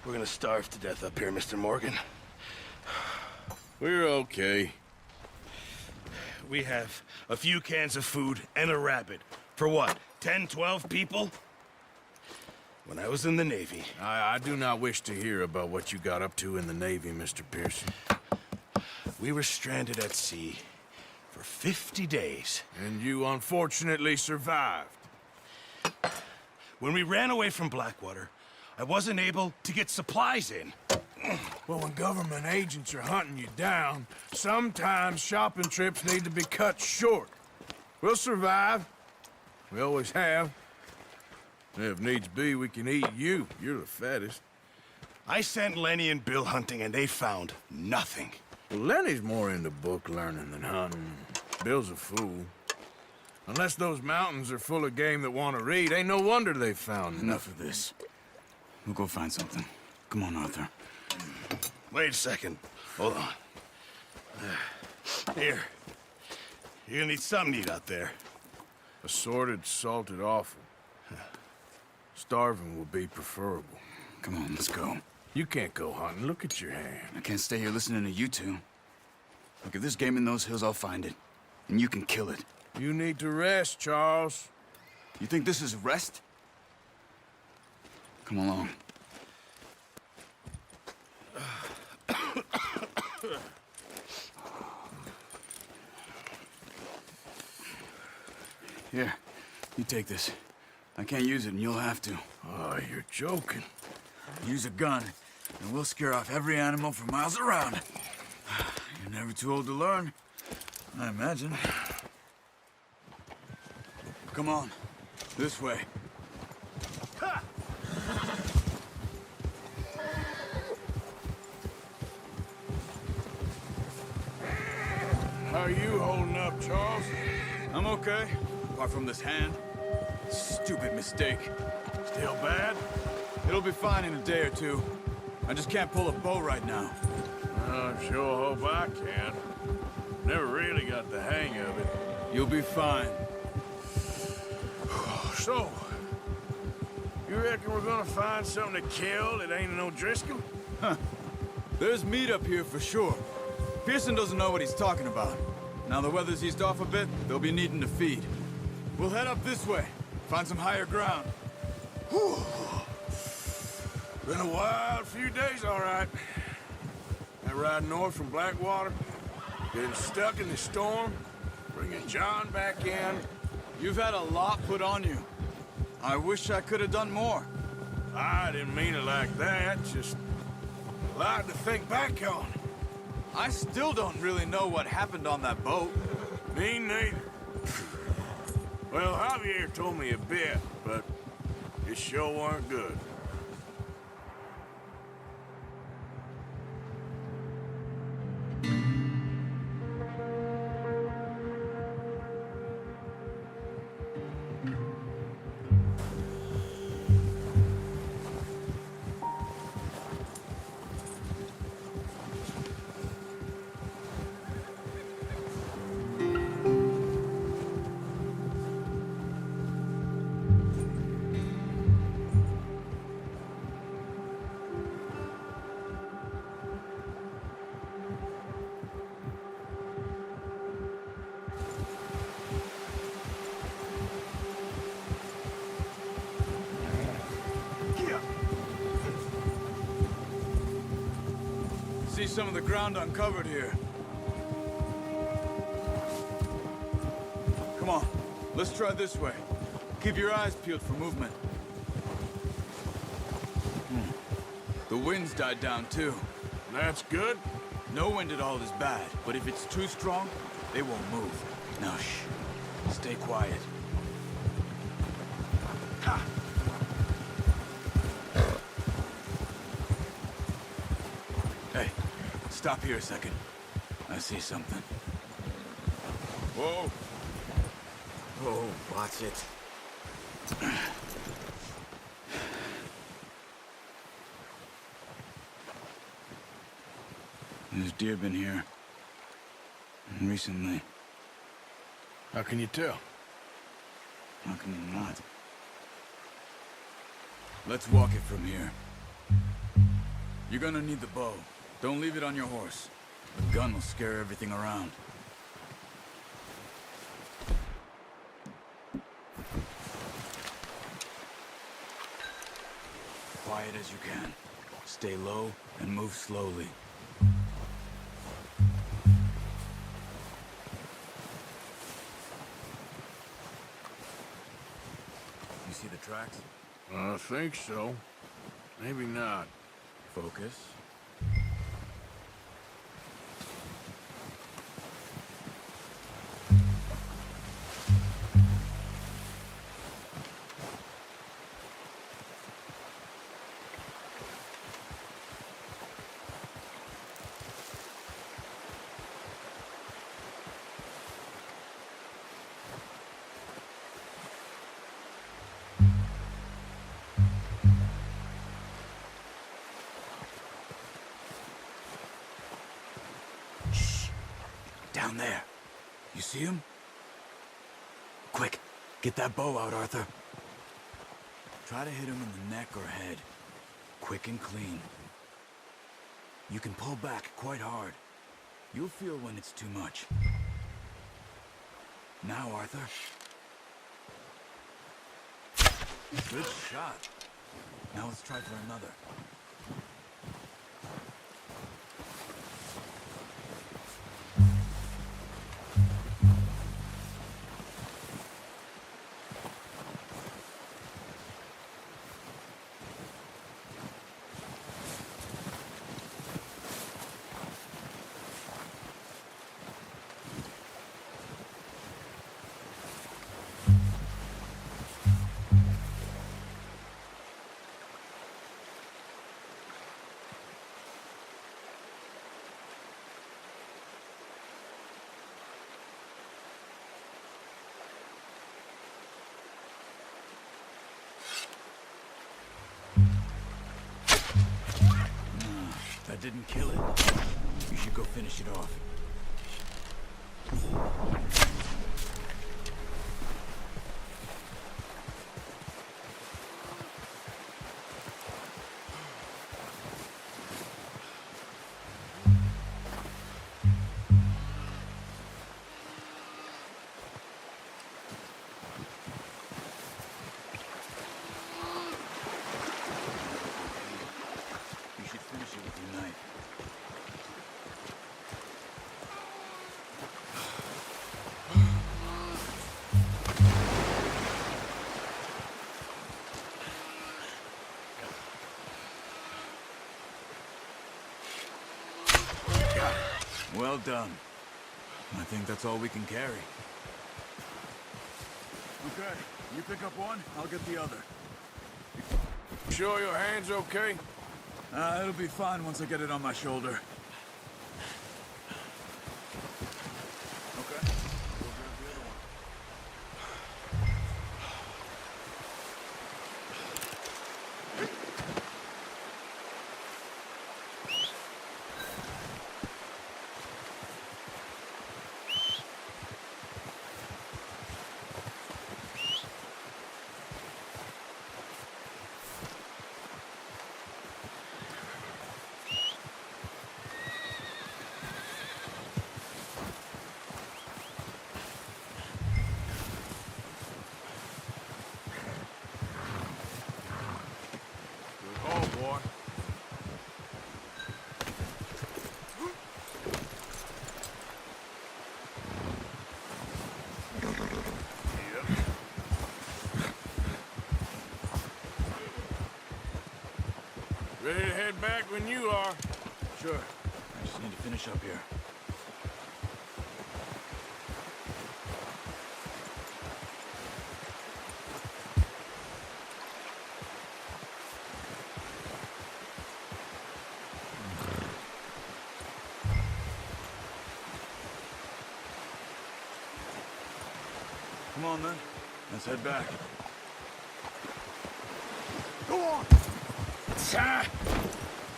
We're gonna starve to death up here, Mr. Morgan. We're okay. We have a few cans of food and a rabbit. For what, 10, 12 people? When I was in the Navy... I do not wish to hear about what you got up to in the Navy, Mr. Pearson. We were stranded at sea for 50 days. And you unfortunately survived. When we ran away from Blackwater, I wasn't able to get supplies in. Well, when government agents are hunting you down, sometimes shopping trips need to be cut short. We'll survive. We always have. If needs be, we can eat you. You're the fattest. I sent Lenny and Bill hunting, and they found nothing. Well, Lenny's more into book learning than hunting. Bill's a fool. Unless those mountains are full of game that want to read, ain't no wonder they found Enough of this. We'll go find something. Come on, Arthur. Wait a second. Hold on. Here. You're gonna need something to eat out there. Assorted, salted offal. Starving will be preferable. Come on, let's go. You can't go hunting. Look at your hand. I can't stay here listening to you two. Look, if there's game in those hills, I'll find it. And you can kill it. You need to rest, Charles. You think this is rest? Come along. Here, you take this. I can't use it, and you'll have to. Oh, you're joking. Use a gun, and we'll scare off every animal for miles around. You're never too old to learn, I imagine. Come on, this way. How are you holding up, Charles? I'm okay, apart from this hand. Stupid mistake. Still bad? It'll be fine in a day or two. I just can't pull a bow right now. I sure hope I can. Never really got the hang of it. You'll be fine. So, you reckon we're gonna find something to kill that ain't no Driscoll? Huh. There's meat up here for sure. Pearson doesn't know what he's talking about. Now the weather's eased off a bit, they'll be needing to feed. We'll head up this way, find some higher ground. Whew. Been a wild few days, all right. That ride north from Blackwater, getting stuck in the storm, bringing John back in. You've had a lot put on you. I wish I could have done more. I didn't mean it like that, just a lot to think back on. I still don't really know what happened on that boat. Me neither. Well, Javier told me a bit, but it sure weren't good. See some of the ground uncovered here. Come on, let's try this way. Keep your eyes peeled for movement. The wind's died down too. That's good. No wind at all is bad, but if it's too strong, they won't move. Now shh, stay quiet. Ha! Hey, stop here a second. I see something. Whoa. Oh, watch it. There's deer been here. Recently. How can you tell? How can you not? Let's walk it from here. You're gonna need the bow. Don't leave it on your horse. The gun will scare everything around. Quiet as you can. Stay low and move slowly. You see the tracks? I think so. Maybe not. Focus. Down there. You see him? Quick, get that bow out, Arthur. Try to hit him in the neck or head. Quick and clean. You can pull back quite hard. You'll feel when it's too much. Now, Arthur. Good shot. Now let's try for another. That didn't kill it. You should go finish it off. You should finish it with your knife. Well done. I think that's all we can carry. Okay, you pick up one, I'll get the other. Sure your hand's okay? It'll be fine once I get it on my shoulder. Okay. We'll grab the other one. Oh, boy. Ready to head back when you are. Sure. I just need to finish up here. Come on, then. Let's head back. Go on!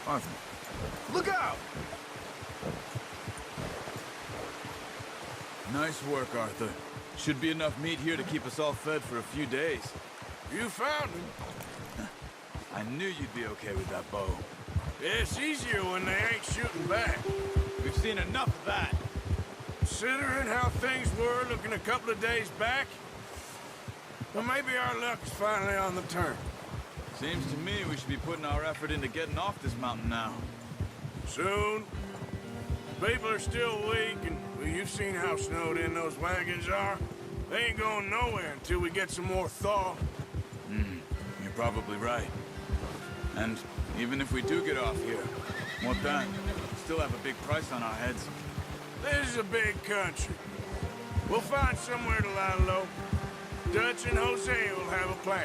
Arthur. Look out! Nice work, Arthur. Should be enough meat here to keep us all fed for a few days. You found him. I knew you'd be okay with that bow. It's easier when they ain't shooting back. We've seen enough of that. Considering how things were looking a couple of days back, well, maybe our luck is finally on the turn. Seems to me we should be putting our effort into getting off this mountain now. Soon. People are still weak, and well, you've seen how snowed in those wagons are. They ain't going nowhere until we get some more thaw. You're probably right. And even if we do get off here, what then? We still have a big price on our heads. This is a big country. We'll find somewhere to lie low. Dutch and Jose will have a plan.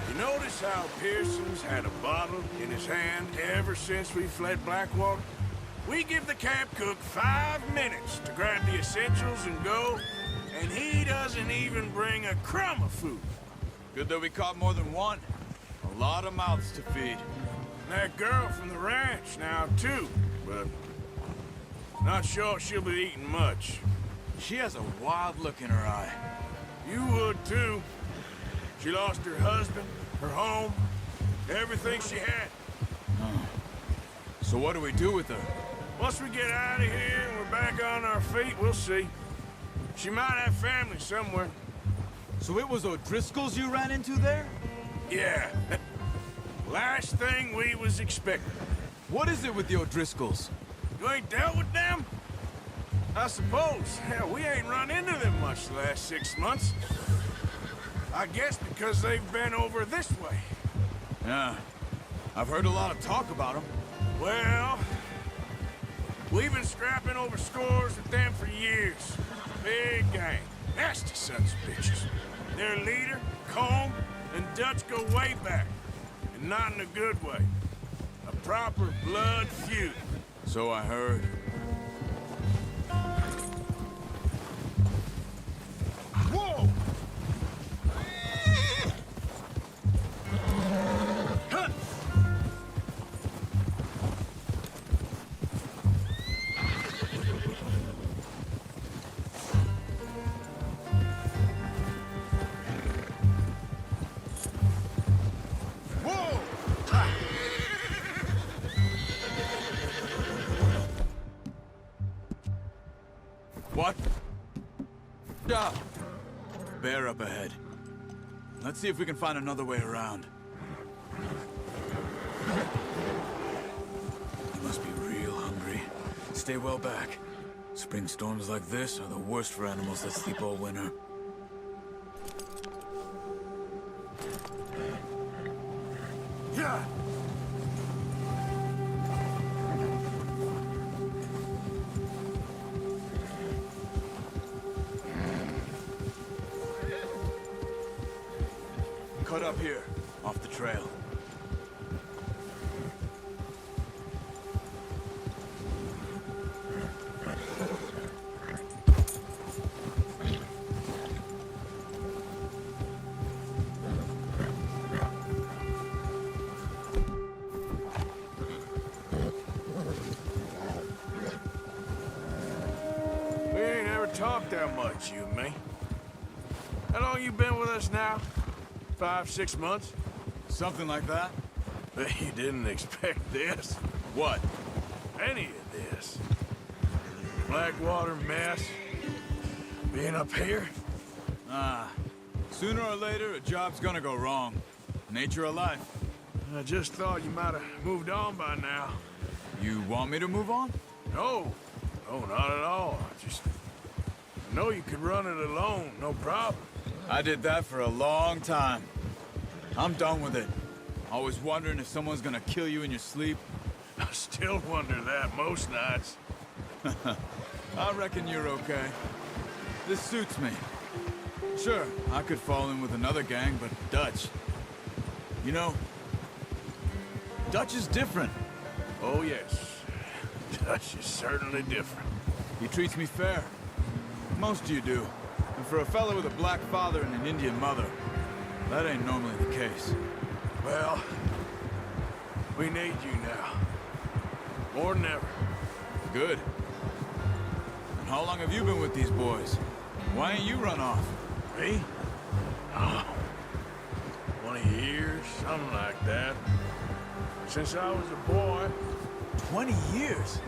You notice how Pearson's had a bottle in his hand ever since we fled Blackwater? We give the camp cook 5 minutes to grab the essentials and go, and he doesn't even bring a crumb of food. Good that we caught more than one. A lot of mouths to feed. That girl from the ranch now, too, but not sure she'll be eating much. She has a wild look in her eye. You would, too. She lost her husband, her home, everything she had. So what do we do with her? Once we get out of here and we're back on our feet, we'll see. She might have family somewhere. So it was O'Driscoll's you ran into there? Yeah. Last thing we was expecting. What is it with the O'Driscolls? You ain't dealt with them? I suppose. Hell, we ain't run into them much the last 6 months. I guess because they've been over this way. Yeah. I've heard a lot of talk about them. Well, we've been scrapping over scores with them for years. Big gang. Nasty sons of bitches. Their leader, Combe, and Dutch go way back. And not in a good way. A proper blood feud. So I heard. Whoa! What? Ah! Bear up ahead. Let's see if we can find another way around. You must be real hungry. Stay well back. Spring storms like this are the worst for animals that sleep all winter. Yeah! Cut up here, off the trail. We ain't ever talked that much, you and me. How long you been with us now? 5, 6 months? Something like that? But you didn't expect this. What? Any of this. Blackwater mess. Being up here. Sooner or later, a job's gonna go wrong. Nature of life. I just thought you might have moved on by now. You want me to move on? No. No, not at all. I know you could run it alone, no problem. I did that for a long time. I'm done with it. Always wondering if someone's gonna kill you in your sleep. I still wonder that most nights. I reckon you're okay. This suits me. Sure, I could fall in with another gang, but Dutch... You know, Dutch is different. Oh, yes. Dutch is certainly different. He treats me fair. Most of you do. And for a fellow with a black father and an Indian mother, that ain't normally the case. Well, we need you now. More than ever. Good. And how long have you been with these boys? Why ain't you run off? Me? Oh, 20 years, something like that. Since I was a boy. 20 years?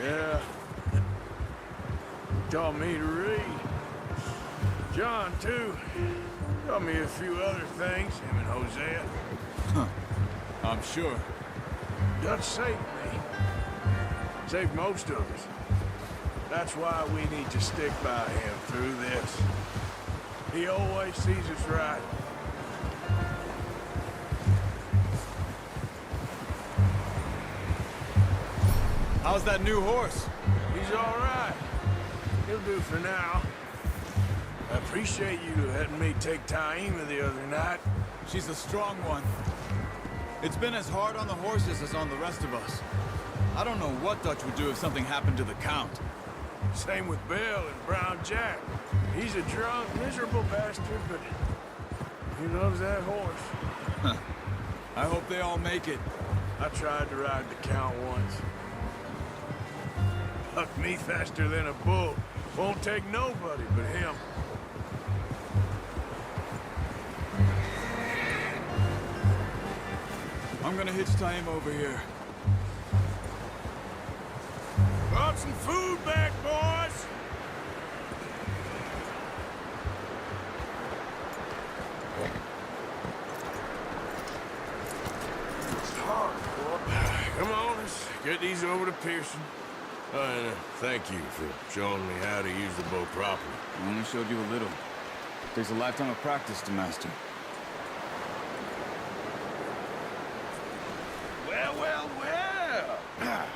Yeah. Taught me to read. John, too. Taught me a few other things, him and Hosea. Huh. I'm sure. Dutch saved me. Saved most of us. That's why we need to stick by him through this. He always sees us right. How's that new horse? He's all right. He'll do for now. I appreciate you letting me take Taima the other night. She's a strong one. It's been as hard on the horses as on the rest of us. I don't know what Dutch would do if something happened to the Count. Same with Bill and Brown Jack. He's a drunk, miserable bastard, but he loves that horse. I hope they all make it. I tried to ride the Count once. Hucked me faster than a bull. Won't take nobody but him. I'm gonna hitch Taima over here. Brought some food back, boys! Come on, let's get these over to Pearson. And thank you for showing me how to use the bow properly. I only showed you a little. Takes a lifetime of practice to master. Well, well, well!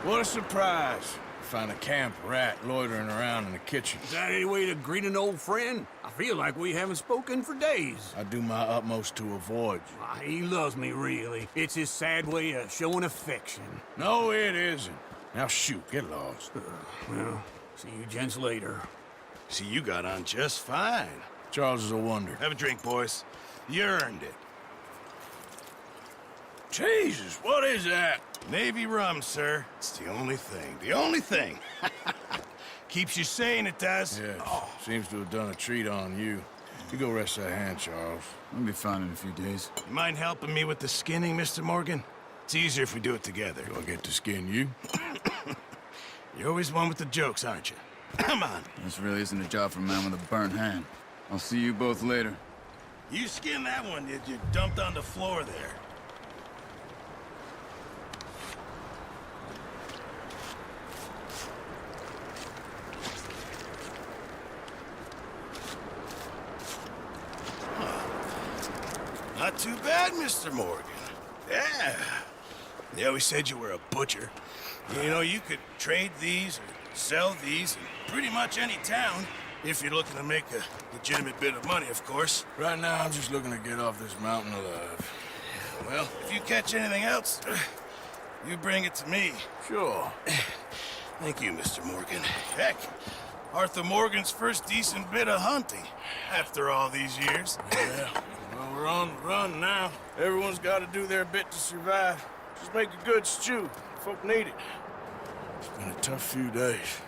What a surprise. Find a camp rat loitering around in the kitchen. Is that any way to greet an old friend? I feel like we haven't spoken for days. I do my utmost to avoid you. Ah, he loves me, really. It's his sad way of showing affection. No, it isn't. Now shoot, get lost. Well, see you gents later. See, you got on just fine. Charles is a wonder. Have a drink, boys. You earned it. Jesus, what is that? Navy rum, sir. It's the only thing. The only thing. Keeps you sane, it does. Yeah, seems to have done a treat on you. You go rest that hand, Charles. I'll be fine in a few days. You mind helping me with the skinning, Mr. Morgan? It's easier if we do it together. Do I get to skin you? You're always one with the jokes, aren't you? Come on. This really isn't a job for a man with a burnt hand. I'll see you both later. You skinned that one that you dumped on the floor there. Not too bad, Mr. Morgan. Yeah. They always said you were a butcher. You know, you could trade these or sell these in pretty much any town, if you're looking to make a legitimate bit of money, of course. Right now, I'm just looking to get off this mountain alive. Well, if you catch anything else, you bring it to me. Sure. Thank you, Mr. Morgan. Heck, Arthur Morgan's first decent bit of hunting, after all these years. Yeah. Well, we're on the run now. Everyone's got to do their bit to survive. Just make a good stew. Folk need it. It's been a tough few days.